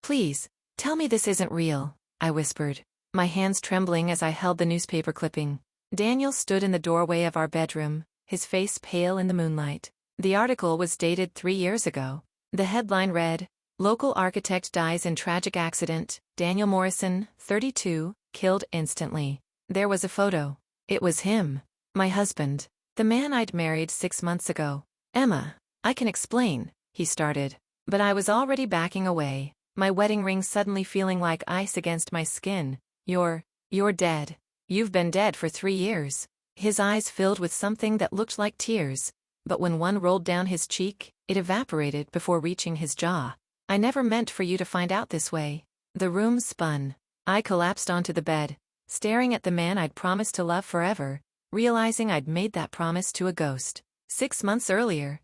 Please, tell me this isn't real, I whispered, my hands trembling as I held the newspaper clipping. Daniel stood in the doorway of our bedroom, his face pale in the moonlight. The article was dated 3 years ago. The headline read, "Local architect dies in tragic accident, Daniel Morrison, 32, killed instantly." There was a photo. It was him, my husband, the man I'd married 6 months ago. "Emma, I can explain," he started. But I was already backing away, my wedding ring suddenly feeling like ice against my skin. You're dead. You've been dead for 3 years." His eyes filled with something that looked like tears, but when one rolled down his cheek, it evaporated before reaching his jaw. "I never meant for you to find out this way." The room spun. I collapsed onto the bed, staring at the man I'd promised to love forever, realizing I'd made that promise to a ghost. 6 months earlier,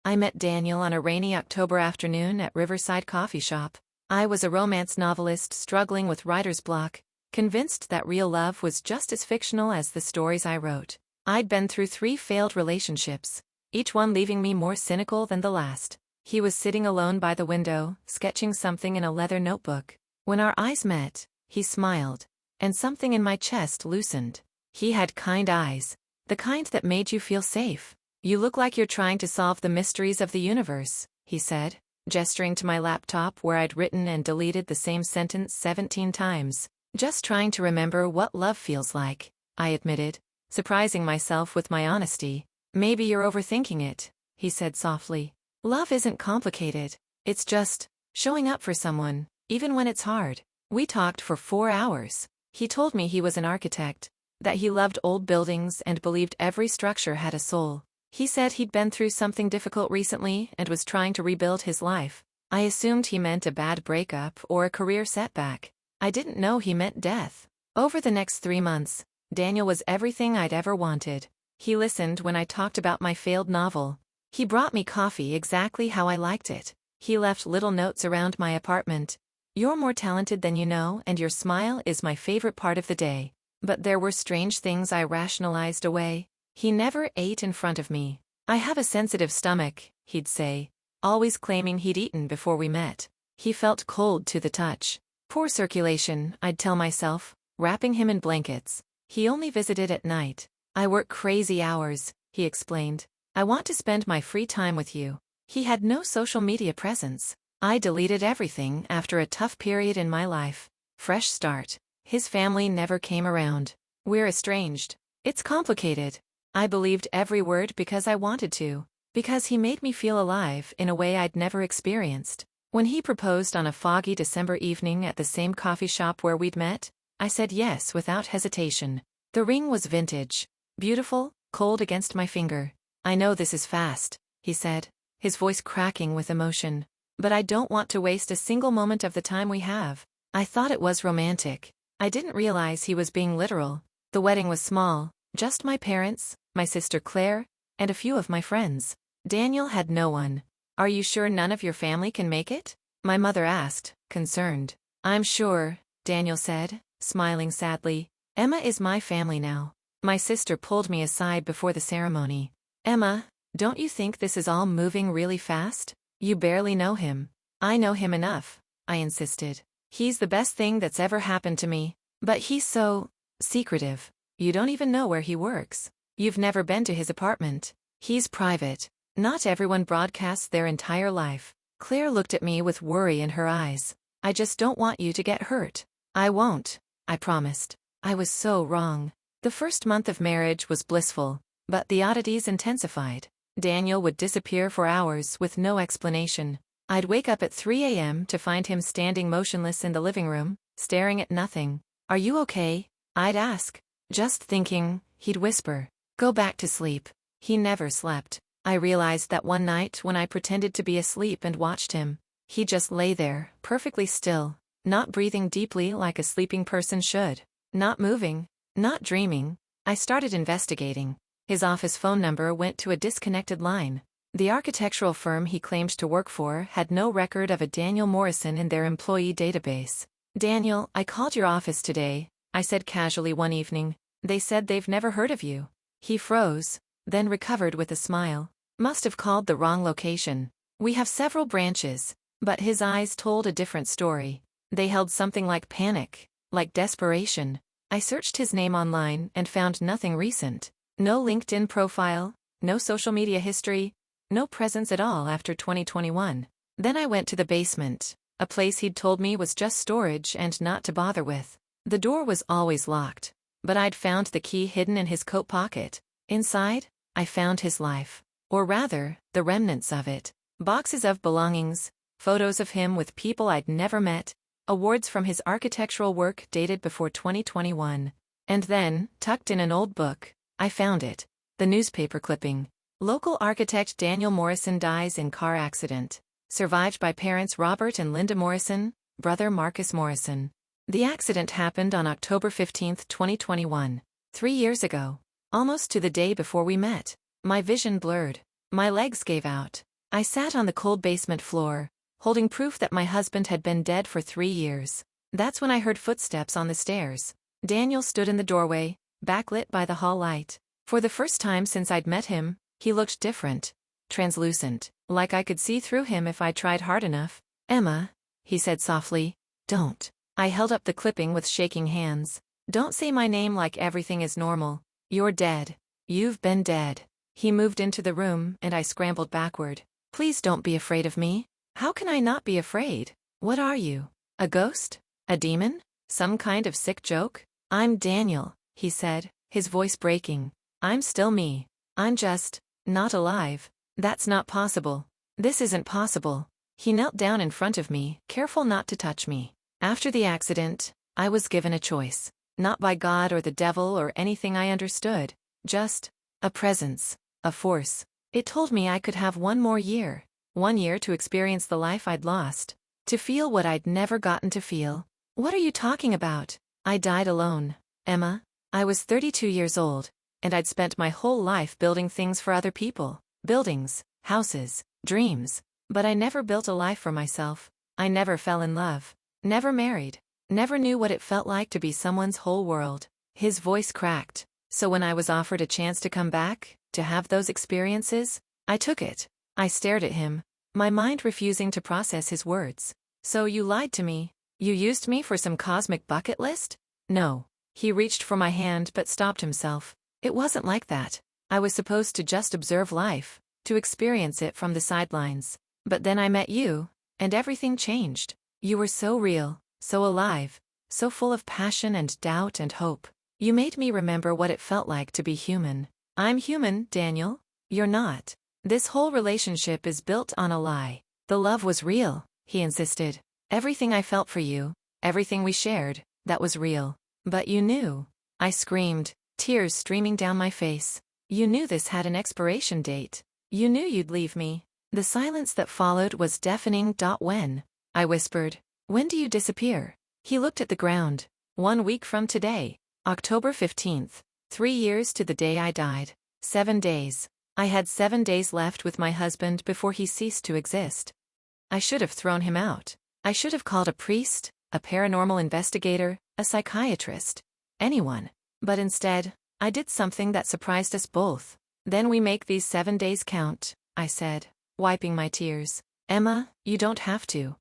I met Daniel on a rainy October afternoon at Riverside Coffee Shop. I was a romance novelist struggling with writer's block, convinced that real love was just as fictional as the stories I wrote. I'd been through 3 failed relationships, each one leaving me more cynical than the last. He was sitting alone by the window, sketching something in a leather notebook. When our eyes met, he smiled, and something in my chest loosened. He had kind eyes, the kind that made you feel safe. "You look like you're trying to solve the mysteries of the universe," he said, gesturing to my laptop where I'd written and deleted the same sentence 17 times. "Just trying to remember what love feels like," I admitted, surprising myself with my honesty. "Maybe you're overthinking it," he said softly. "Love isn't complicated. It's just showing up for someone, even when it's hard." We talked for 4 hours. He told me he was an architect, that he loved old buildings and believed every structure had a soul. He said he'd been through something difficult recently and was trying to rebuild his life. I assumed he meant a bad breakup or a career setback. I didn't know he meant death. Over the next 3 months, Daniel was everything I'd ever wanted. He listened when I talked about my failed novel. He brought me coffee exactly how I liked it. He left little notes around my apartment. "You're more talented than you know, and your smile is my favorite part of the day." But there were strange things I rationalized away. He never ate in front of me. "I have a sensitive stomach," he'd say, always claiming he'd eaten before we met. He felt cold to the touch. "Poor circulation," I'd tell myself, wrapping him in blankets. He only visited at night. "I work crazy hours," he explained. "I want to spend my free time with you." He had no social media presence. I deleted everything after a tough period in my life. Fresh start. His family never came around. "We're estranged." "It's complicated." I believed every word because I wanted to, because he made me feel alive in a way I'd never experienced. When he proposed on a foggy December evening at the same coffee shop where we'd met, I said yes without hesitation. The ring was vintage, beautiful, cold against my finger. "I know this is fast," he said, his voice cracking with emotion, "but I don't want to waste a single moment of the time we have." I thought it was romantic. I didn't realize he was being literal. The wedding was small, just my parents, my sister Claire, and a few of my friends. Daniel had no one. "Are you sure none of your family can make it?" my mother asked, concerned. "I'm sure," Daniel said, smiling sadly. "Emma is my family now." My sister pulled me aside before the ceremony. "Emma, don't you think this is all moving really fast? You barely know him." "I know him enough," I insisted. "He's the best thing that's ever happened to me. But he's so secretive. You don't even know where he works. You've never been to his apartment. He's private. Not everyone broadcasts their entire life." Claire looked at me with worry in her eyes. "I just don't want you to get hurt." "I won't," I promised. I was so wrong. The first month of marriage was blissful, but the oddities intensified. Daniel would disappear for hours with no explanation. I'd wake up at 3 a.m. to find him standing motionless in the living room, staring at nothing. "Are you okay?" I'd ask. "Just thinking," he'd whisper. "Go back to sleep." He never slept. I realized that one night when I pretended to be asleep and watched him. He just lay there, perfectly still, not breathing deeply like a sleeping person should, not moving, not dreaming. I started investigating. His office phone number went to a disconnected line. The architectural firm he claimed to work for had no record of a Daniel Morrison in their employee database. "Daniel, I called your office today," I said casually one evening. "They said they've never heard of you." He froze, then recovered with a smile. "Must have called the wrong location. We have several branches. But his eyes told a different story. They held something like panic, like desperation. I searched his name online and found nothing recent. No LinkedIn profile, no social media history, no presence at all after 2021. Then I went to the basement, a place he'd told me was just storage and not to bother with. The door was always locked, but I'd found the key hidden in his coat pocket. Inside, I found his life. Or rather, the remnants of it. Boxes of belongings, photos of him with people I'd never met, awards from his architectural work dated before 2021. And then, tucked in an old book, I found it. The newspaper clipping. Local architect Daniel Morrison dies in car accident. Survived by parents Robert and Linda Morrison, brother Marcus Morrison. The accident happened on October 15, 2021. 3 years ago. Almost to the day before we met. My vision blurred. My legs gave out. I sat on the cold basement floor, holding proof that my husband had been dead for 3 years. That's when I heard footsteps on the stairs. Daniel stood in the doorway, backlit by the hall light. For the first time since I'd met him, he looked different. Translucent, like I could see through him if I tried hard enough. "Emma," he said softly, "don't." I held up the clipping with shaking hands. "Don't say my name like everything is normal. You're dead. You've been dead." He moved into the room and I scrambled backward. "Please don't be afraid of me." "How can I not be afraid? What are you? A ghost? A demon? Some kind of sick joke?" "I'm Daniel," he said, his voice breaking. "I'm still me. I'm just not alive." "That's not possible. This isn't possible." He knelt down in front of me, careful not to touch me. "After the accident, I was given a choice. Not by God or the devil or anything I understood. Just a presence, a force. It told me I could have 1 more year. 1 year to experience the life I'd lost. To feel what I'd never gotten to feel." "What are you talking about?" "I died alone, Emma. I was 32 years old, and I'd spent my whole life building things for other people. Buildings, houses, dreams. But I never built a life for myself. I never fell in love. Never married. Never knew what it felt like to be someone's whole world." His voice cracked. "So when I was offered a chance to come back, to have those experiences, I took it." I stared at him, my mind refusing to process his words. "So you lied to me? You used me for some cosmic bucket list?" "No." He reached for my hand but stopped himself. "It wasn't like that. I was supposed to just observe life, to experience it from the sidelines. But then I met you, and everything changed. You were so real, so alive, so full of passion and doubt and hope. You made me remember what it felt like to be human." "I'm human, Daniel. You're not. This whole relationship is built on a lie." "The love was real," he insisted. "Everything I felt for you, everything we shared, that was real." "But you knew." I screamed, tears streaming down my face. "You knew this had an expiration date. You knew you'd leave me." The silence that followed was deafening. "When?" I whispered. "When do you disappear?" He looked at the ground. 1 week from today, October 15th. 3 years to the day I died. 7 days. I had 7 days left with my husband before he ceased to exist. I should have thrown him out. I should have called a priest, a paranormal investigator, a psychiatrist. Anyone. But instead, I did something that surprised us both. "Then we make these 7 days count," I said, wiping my tears. "Emma, you don't have to."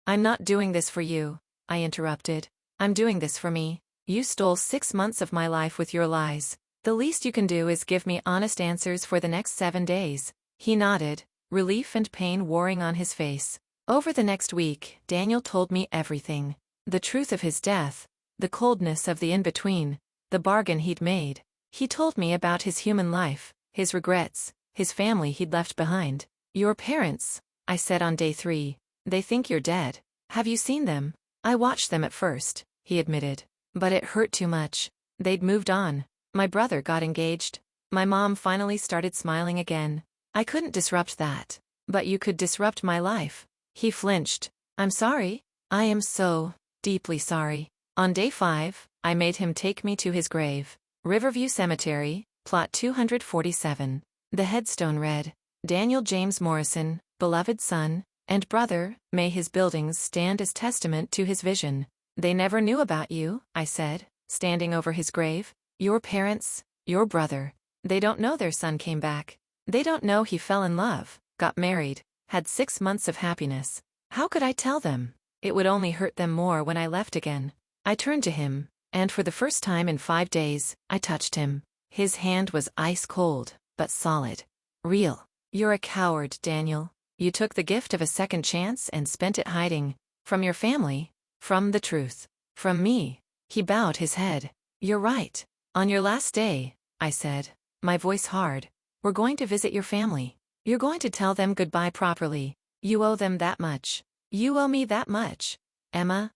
"I'm not doing this for you," I interrupted. "I'm doing this for me. You stole 6 months of my life with your lies. The least you can do is give me honest answers for the next 7 days." He nodded, relief and pain warring on his face. Over the next week, Daniel told me everything. The truth of his death, the coldness of the in-between, the bargain he'd made. He told me about his human life, his regrets, his family he'd left behind. "Your parents," I said on day 3, "they think you're dead. Have you seen them?" "I watched them at first," he admitted. "But it hurt too much. They'd moved on. My brother got engaged. My mom finally started smiling again. I couldn't disrupt that. But you could disrupt my life." He flinched. "I'm sorry. I am so deeply sorry." On day 5, I made him take me to his grave. Riverview Cemetery, plot 247. The headstone read, "Daniel James Morrison, beloved son and brother, may his buildings stand as testament to his vision." "They never knew about you," I said, standing over his grave. "Your parents, your brother. They don't know their son came back. They don't know he fell in love, got married, had 6 months of happiness. How could I tell them? It would only hurt them more when I left again. I turned to him, and for the first time in 5 days, I touched him. His hand was ice cold, but solid. Real. You're a coward, Daniel. You took the gift of a second chance and spent it hiding. From your family. From the truth. From me. He bowed his head. You're right. On your last day, I said, my voice hard, we're going to visit your family. You're going to tell them goodbye properly. You owe them that much. You owe me that much. Emma.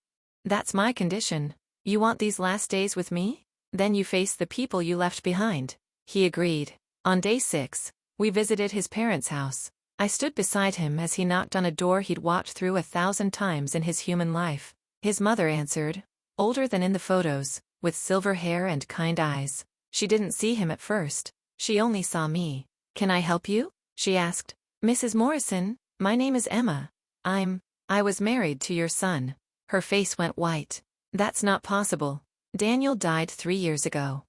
That's my condition. You want these last days with me? Then you face the people you left behind. He agreed. On day 6, we visited his parents' house. I stood beside him as he knocked on a door he'd walked through 1,000 times in his human life. His mother answered, older than in the photos, with silver hair and kind eyes. She didn't see him at first. She only saw me. Can I help you? She asked. Mrs. Morrison, my name is Emma. I was married to your son. Her face went white. That's not possible. Daniel died 3 years ago.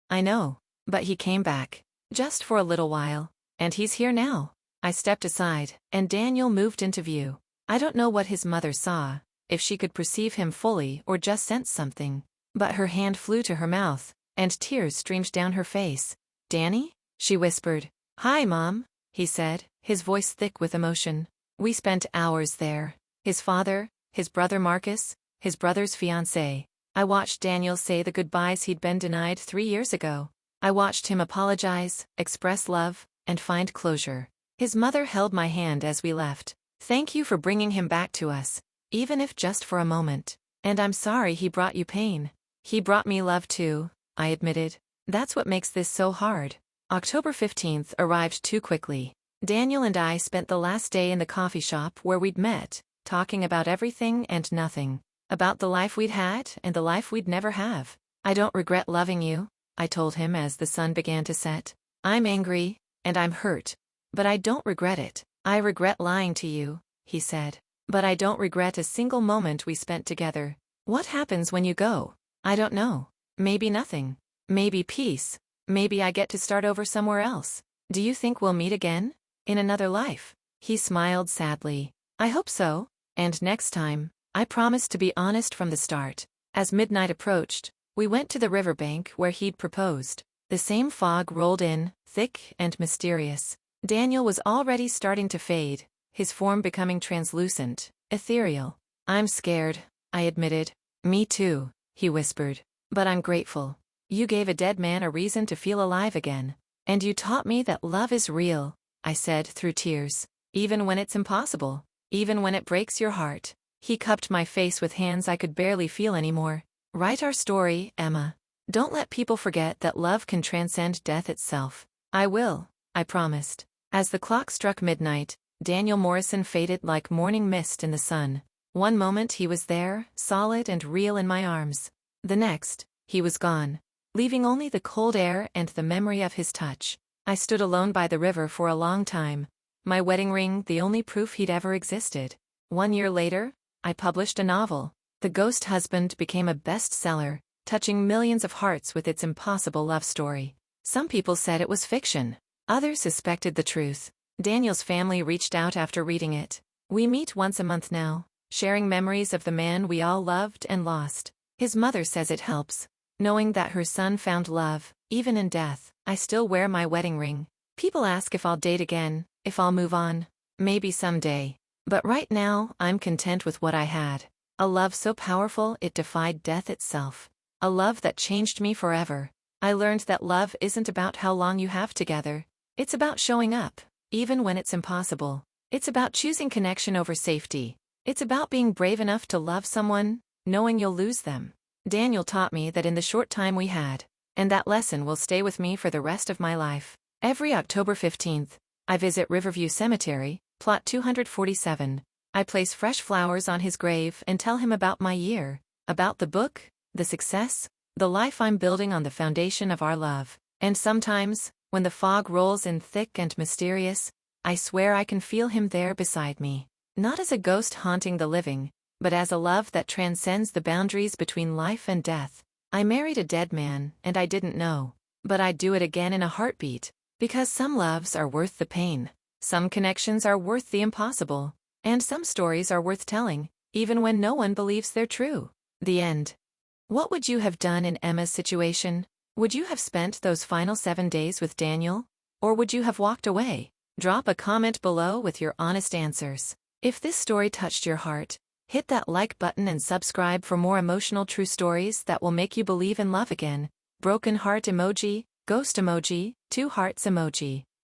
I know, but he came back. Just for a little while. And he's here now. I stepped aside, and Daniel moved into view. I don't know what his mother saw, if she could perceive him fully or just sense something. But her hand flew to her mouth, and tears streamed down her face. Danny? She whispered. Hi, Mom, he said, his voice thick with emotion. We spent hours there. His father, his brother Marcus, his brother's fiancée. I watched Daniel say the goodbyes he'd been denied 3 years ago. I watched him apologize, express love, and find closure. His mother held my hand as we left. Thank you for bringing him back to us, even if just for a moment. And I'm sorry he brought you pain. He brought me love too, I admitted. That's what makes this so hard. October 15th arrived too quickly. Daniel and I spent the last day in the coffee shop where we'd met, talking about everything and nothing. About the life we'd had and the life we'd never have. I don't regret loving you, I told him as the sun began to set. I'm angry, and I'm hurt. But I don't regret it. I regret lying to you, he said. But I don't regret a single moment we spent together. What happens when you go? I don't know. Maybe nothing. Maybe peace. Maybe I get to start over somewhere else. Do you think we'll meet again? In another life? He smiled sadly. I hope so. And next time, I promise to be honest from the start. As midnight approached, we went to the riverbank where he'd proposed. The same fog rolled in, thick and mysterious. Daniel was already starting to fade, his form becoming translucent, ethereal. I'm scared, I admitted. Me too, he whispered. But I'm grateful. You gave a dead man a reason to feel alive again. And you taught me that love is real, I said through tears. Even when it's impossible. Even when it breaks your heart. He cupped my face with hands I could barely feel anymore. Write our story, Emma. Don't let people forget that love can transcend death itself. I will, I promised. As the clock struck midnight, Daniel Morrison faded like morning mist in the sun. One moment he was there, solid and real in my arms. The next, he was gone, leaving only the cold air and the memory of his touch. I stood alone by the river for a long time, my wedding ring the only proof he'd ever existed. 1 year later, I published a novel. The Ghost Husband became a bestseller, touching millions of hearts with its impossible love story. Some people said it was fiction. Others suspected the truth. Daniel's family reached out after reading it. We meet once a month now, sharing memories of the man we all loved and lost. His mother says it helps. Knowing that her son found love, even in death. I still wear my wedding ring. People ask if I'll date again, if I'll move on. Maybe someday. But right now, I'm content with what I had. A love so powerful it defied death itself. A love that changed me forever. I learned that love isn't about how long you have together. It's about showing up, even when it's impossible. It's about choosing connection over safety. It's about being brave enough to love someone, knowing you'll lose them. Daniel taught me that in the short time we had, and that lesson will stay with me for the rest of my life. Every October 15th, I visit Riverview Cemetery, plot 247. I place fresh flowers on his grave and tell him about my year, about the book, the success, the life I'm building on the foundation of our love. And sometimes, when the fog rolls in thick and mysterious, I swear I can feel him there beside me. Not as a ghost haunting the living, but as a love that transcends the boundaries between life and death. I married a dead man, and I didn't know. But I'd do it again in a heartbeat. Because some loves are worth the pain. Some connections are worth the impossible. And some stories are worth telling, even when no one believes they're true. The end. What would you have done in Emma's situation? Would you have spent those final 7 days with Daniel? Or would you have walked away? Drop a comment below with your honest answers. If this story touched your heart, hit that like button and subscribe for more emotional true stories that will make you believe in love again. Broken heart emoji, ghost emoji, 2 hearts emoji.